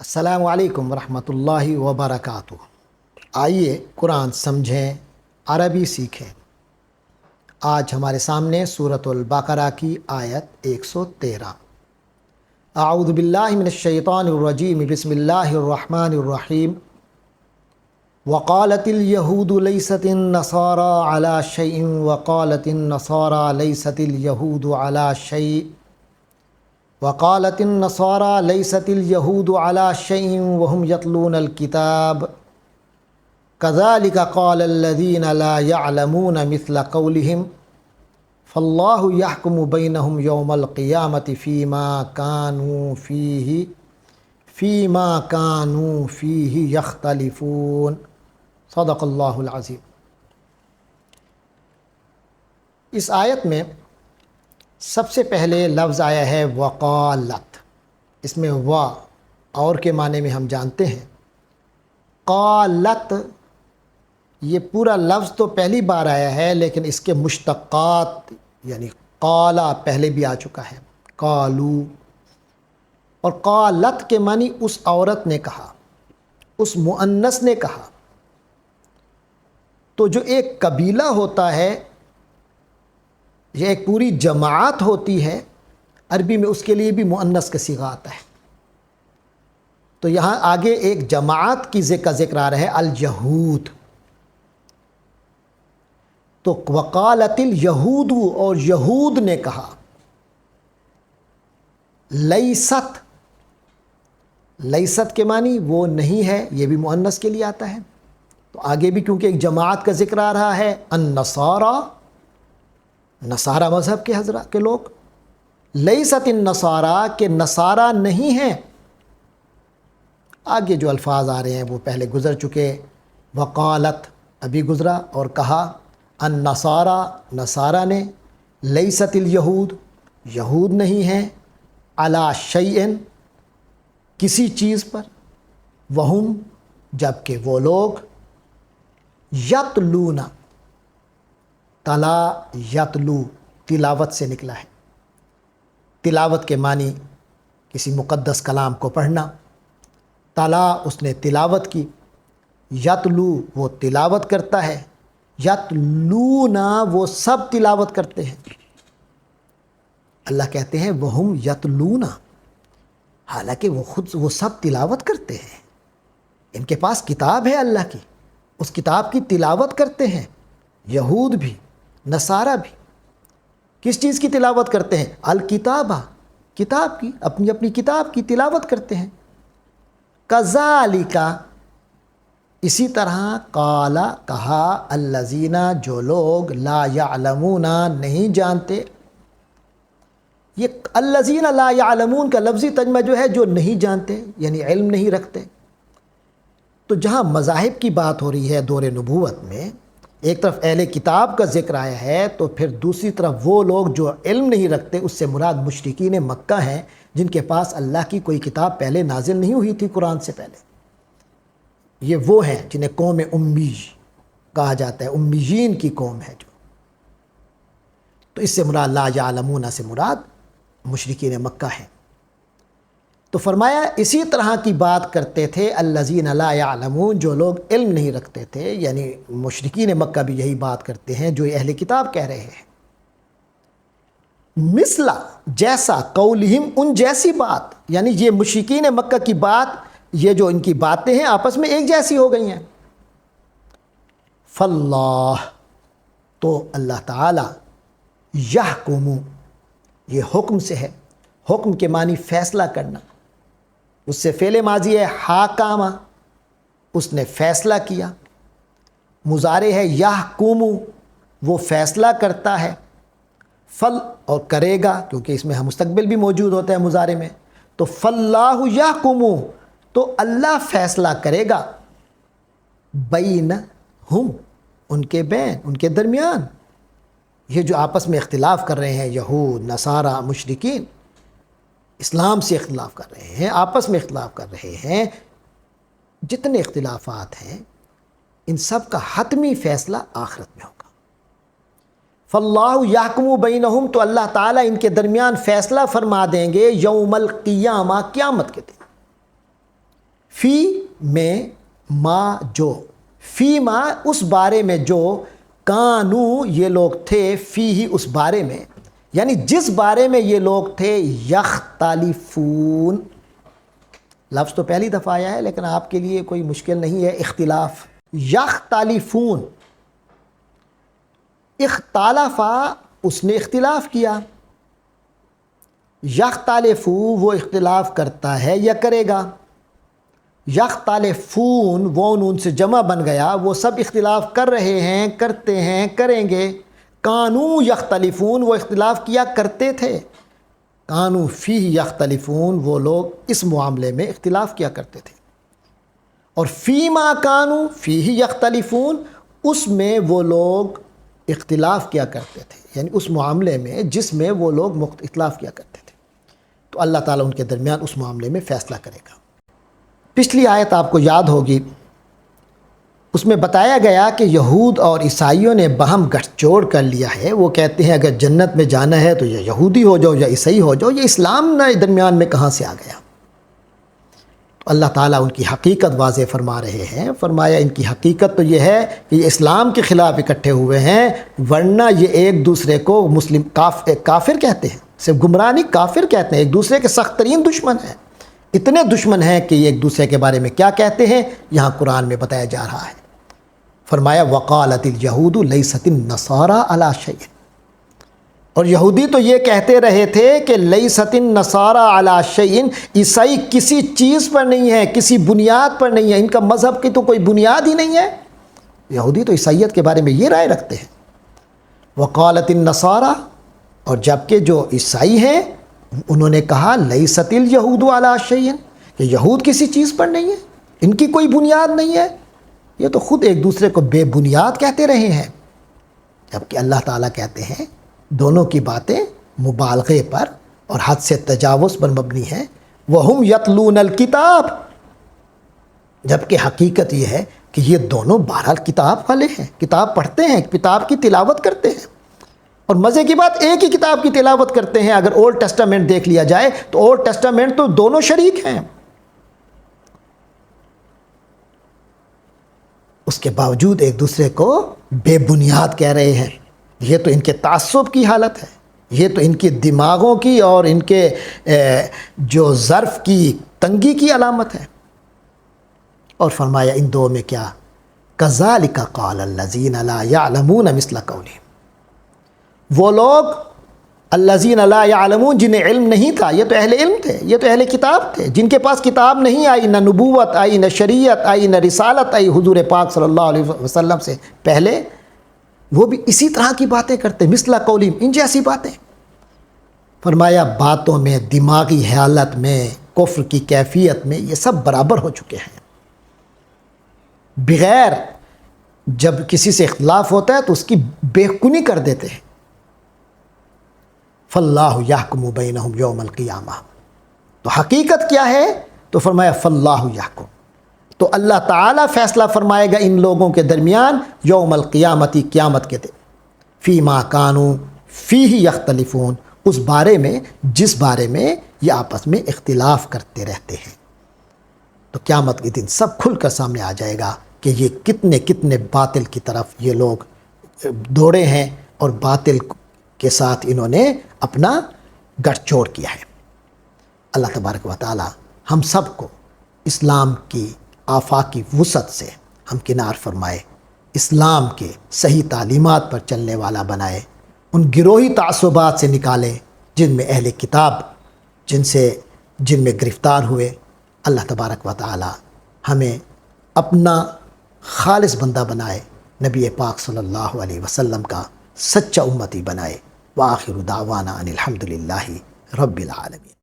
السلام علیکم ورحمۃ اللہ وبرکاتہ۔ آئیے قرآن سمجھیں، عربی سیکھیں۔ آج ہمارے سامنے سورۃ البقرہ کی آیت 113۔ اعوذ باللہ من الشیطان الرجیم، بسم اللہ الرحمن الرحیم۔ وقالت اليہود لیست النصارى على شیء وقالت النصارى لیست اليہود على شیء وقالت النصارى لیست اليہود على شیء وهم یتلون الکتاب كذلك قال الذین لا يعلمون مثل قولهم فاللہ يحکم بینہم یوم القیامة فیما كانوا فیہ یختلفون۔ صدق اللہ العظیم۔ اس آیت میں سب سے پہلے لفظ آیا ہے وقالت۔ اس میں وا اور کے معنی میں ہم جانتے ہیں۔ قالت یہ پورا لفظ تو پہلی بار آیا ہے، لیکن اس کے مشتقات یعنی قالا پہلے بھی آ چکا ہے، قالو۔ اور قالت کے معنی اس عورت نے کہا، اس مؤنث نے کہا۔ تو جو ایک قبیلہ ہوتا ہے، یہ ایک پوری جماعت ہوتی ہے، عربی میں اس کے لیے بھی مؤنث کا صیغہ آتا ہے۔ تو یہاں آگے ایک جماعت کی ذکر آ رہا ہے، الیہود۔ تو وقالت الیہود، اور یہود نے کہا، لیست، لیست کے معنی وہ نہیں ہے، یہ بھی مؤنث کے لیے آتا ہے۔ تو آگے بھی کیونکہ ایک جماعت کا ذکر آ رہا ہے، النصارى، نصارہ مذہب کے حضرات کے لوگ، لیست النصارى کہ نصارہ نہیں ہیں۔ آگے جو الفاظ آ رہے ہیں وہ پہلے گزر چکے، وقالت ابھی گزرا، اور کہا النصارى نصارہ نے، لیست الیہود یہود نہیں ہیں، علی شیء کسی چیز پر، وہم جبکہ وہ لوگ، یتلون، تلا یتلو تلاوت سے نکلا ہے۔ تلاوت کے معنی کسی مقدس کلام کو پڑھنا، تلا اس نے تلاوت کی، یتلو وہ تلاوت کرتا ہے، یتلونا وہ سب تلاوت کرتے ہیں۔ اللہ کہتے ہیں وہم یتلونا، حالانکہ وہ سب تلاوت کرتے ہیں، ان کے پاس کتاب ہے اللہ کی، اس کتاب کی تلاوت کرتے ہیں۔ یہود بھی نصارہ بھی کس چیز کی تلاوت کرتے ہیں؟ الکتابہ، کتاب کی، اپنی اپنی کتاب کی تلاوت کرتے ہیں۔ کذالک اسی طرح، قال کہا، الذین جو لوگ، لا یعلمون نہیں جانتے۔ یہ الذین لا یعلمون کا لفظی ترجمہ جو ہے جو نہیں جانتے، یعنی علم نہیں رکھتے۔ تو جہاں مذاہب کی بات ہو رہی ہے دور نبوت میں، ایک طرف اہل کتاب کا ذکر آیا ہے، تو پھر دوسری طرف وہ لوگ جو علم نہیں رکھتے، اس سے مراد مشرکین مکہ ہیں، جن کے پاس اللہ کی کوئی کتاب پہلے نازل نہیں ہوئی تھی قرآن سے پہلے۔ یہ وہ ہیں جنہیں قوم امی کہا جاتا ہے، امیین کی قوم ہے جو۔ تو اس سے مراد لا یعلمون سے مراد مشرکین مکہ ہیں۔ تو فرمایا اسی طرح کی بات کرتے تھے الذین لا یعلمون، جو لوگ علم نہیں رکھتے تھے، یعنی مشرکین مکہ بھی یہی بات کرتے ہیں جو اہل کتاب کہہ رہے ہیں۔ مثلا جیسا، قولہم ان جیسی بات، یعنی یہ مشرکین مکہ کی بات، یہ جو ان کی باتیں ہیں آپس میں ایک جیسی ہو گئی ہیں۔ فاللہ تو اللہ تعالی، یحکم یہ حکم سے ہے، حکم کے معنی فیصلہ کرنا، اس سے فعل ماضی ہے حاکامہ، اس نے فیصلہ کیا۔ مضارع ہے یحکم، وہ فیصلہ کرتا ہے، فل اور کرے گا، کیونکہ اس میں مستقبل بھی موجود ہوتا ہے مضارع میں۔ تو فاللہ یحکم، تو اللہ فیصلہ کرے گا، بینہم ان کے بین، ان کے درمیان۔ یہ جو آپس میں اختلاف کر رہے ہیں یہود، نصارہ، مشرکین، اسلام سے اختلاف کر رہے ہیں، آپس میں اختلاف کر رہے ہیں، جتنے اختلافات ہیں ان سب کا حتمی فیصلہ آخرت میں ہوگا۔ فاللہ یحکم بینہم، تو اللہ تعالیٰ ان کے درمیان فیصلہ فرما دیں گے، یوم القیامہ، قیامت کے دن۔ فی میں ما جو، فی ما اس بارے میں جو، کانو یہ لوگ تھے، فی ہی اس بارے میں، یعنی جس بارے میں یہ لوگ تھے، یختلفون، لفظ تو پہلی دفعہ آیا ہے لیکن آپ کے لیے کوئی مشکل نہیں ہے، اختلاف، یختلفون، اختلافا اس نے اختلاف کیا، یختلفو وہ اختلاف کرتا ہے یا کرے گا، یختلفون وہ نون سے جمع بن گیا، وہ سب اختلاف کر رہے ہیں، کرتے ہیں، کریں گے، کانو یختلفون وہ اختلاف کیا کرتے تھے، کانو فی یختلفون وہ لوگ اس معاملے میں اختلاف کیا کرتے تھے، اور فی ما کانو فی یختلفون اس میں وہ لوگ اختلاف کیا کرتے تھے، یعنی اس معاملے میں جس میں وہ لوگ اختلاف کیا کرتے تھے، تو اللہ تعالیٰ ان کے درمیان اس معاملے میں فیصلہ کرے گا۔ پچھلی آیت آپ کو یاد ہوگی، اس میں بتایا گیا کہ یہود اور عیسائیوں نے باہم گٹھ جوڑ کر لیا ہے، وہ کہتے ہیں اگر جنت میں جانا ہے تو یا یہودی ہو جاؤ یا عیسائی ہو جاؤ، یہ اسلام نہ درمیان میں کہاں سے آ گیا؟ تو اللہ تعالیٰ ان کی حقیقت واضح فرما رہے ہیں، فرمایا ان کی حقیقت تو یہ ہے کہ یہ اسلام کے خلاف اکٹھے ہوئے ہیں، ورنہ یہ ایک دوسرے کو مسلم کافر کہتے ہیں، صرف گمراہ نہیں کافر کہتے ہیں، ایک دوسرے کے سخت ترین دشمن ہیں، اتنے دشمن ہیں کہ یہ ایک دوسرے کے بارے میں کیا کہتے ہیں یہاں قرآن میں بتایا جا رہا ہے، فرمایا وقالت الیہود لیست النصارى علی شیء، اور یہودی تو یہ کہتے رہے تھے کہ لیست النصارى علی شیء، عیسائی کسی چیز پر نہیں ہے، کسی بنیاد پر نہیں ہے، ان کا مذہب کی تو کوئی بنیاد ہی نہیں ہے، یہودی تو عیسائیت کے بارے میں یہ رائے رکھتے ہیں، وقالت النصارى، اور جبکہ جو عیسائی ہیں انہوں نے کہا لیست الیہود علی شیء، کہ یہود کسی چیز پر نہیں ہے، ان کی کوئی بنیاد نہیں ہے، یہ تو خود ایک دوسرے کو بے بنیاد کہتے رہے ہیں، جبکہ اللہ تعالیٰ کہتے ہیں دونوں کی باتیں مبالغے پر اور حد سے تجاوز پر مبنی ہیں، وَهُمْ يَتْلُونَ الْكِتَابَ، جبکہ حقیقت یہ ہے کہ یہ دونوں بہرحال کتاب والے ہیں، کتاب پڑھتے ہیں، کتاب کی تلاوت کرتے ہیں، اور مزے کی بات ایک ہی کتاب کی تلاوت کرتے ہیں، اگر اولڈ ٹیسٹامنٹ دیکھ لیا جائے تو اولڈ ٹیسٹامنٹ تو دونوں شریک ہیں، اس کے باوجود ایک دوسرے کو بے بنیاد کہہ رہے ہیں، یہ تو ان کے تعصب کی حالت ہے، یہ تو ان کی دماغوں کی اور ان کے جو ظرف کی تنگی کی علامت ہے، اور فرمایا ان دو میں کیا، کذالک قال الذین لا یعلمون مثل قولہم، وہ لوگ الذین لا یعلمون جنہیں علم نہیں تھا، یہ تو اہل علم تھے، یہ تو اہل کتاب تھے، جن کے پاس کتاب نہیں آئی، نہ نبوت آئی، نہ شریعت آئی، نہ رسالت آئی حضور پاک صلی اللہ علیہ وسلم سے پہلے، وہ بھی اسی طرح کی باتیں کرتے، مثل قولہم، ان جیسی باتیں، فرمایا باتوں میں، دماغی حالت میں، کفر کی کیفیت میں یہ سب برابر ہو چکے ہیں، بغیر جب کسی سے اختلاف ہوتا ہے تو اس کی بے کنی کر دیتے ہیں، فاللہ یحکم بینہم یوم القیامہ، تو حقیقت کیا ہے؟ تو فرمایا فاللہ یحکم، تو اللہ تعالیٰ فیصلہ فرمائے گا ان لوگوں کے درمیان یوم القیامتی، قیامت کے دن، فی ما کانوا فیہ یختلفون، اس بارے میں جس بارے میں یہ آپس میں اختلاف کرتے رہتے ہیں، تو قیامت کے دن سب کھل کر سامنے آ جائے گا کہ یہ کتنے کتنے باطل کی طرف یہ لوگ دوڑے ہیں، اور باطل کے ساتھ انہوں نے اپنا گٹھ جوڑ کیا ہے۔ اللہ تبارک و تعالی ہم سب کو اسلام کی آفاقی وسعت سے ہمکنار فرمائے، اسلام کے صحیح تعلیمات پر چلنے والا بنائے، ان گروہی تعصبات سے نکالے جن میں اہل کتاب جن میں گرفتار ہوئے۔ اللہ تبارک و تعالی ہمیں اپنا خالص بندہ بنائے، نبی پاک صلی اللہ علیہ وسلم کا سچا امتی بنائے۔ وآخر دعوانا ان الحمد للہ رب العالمین۔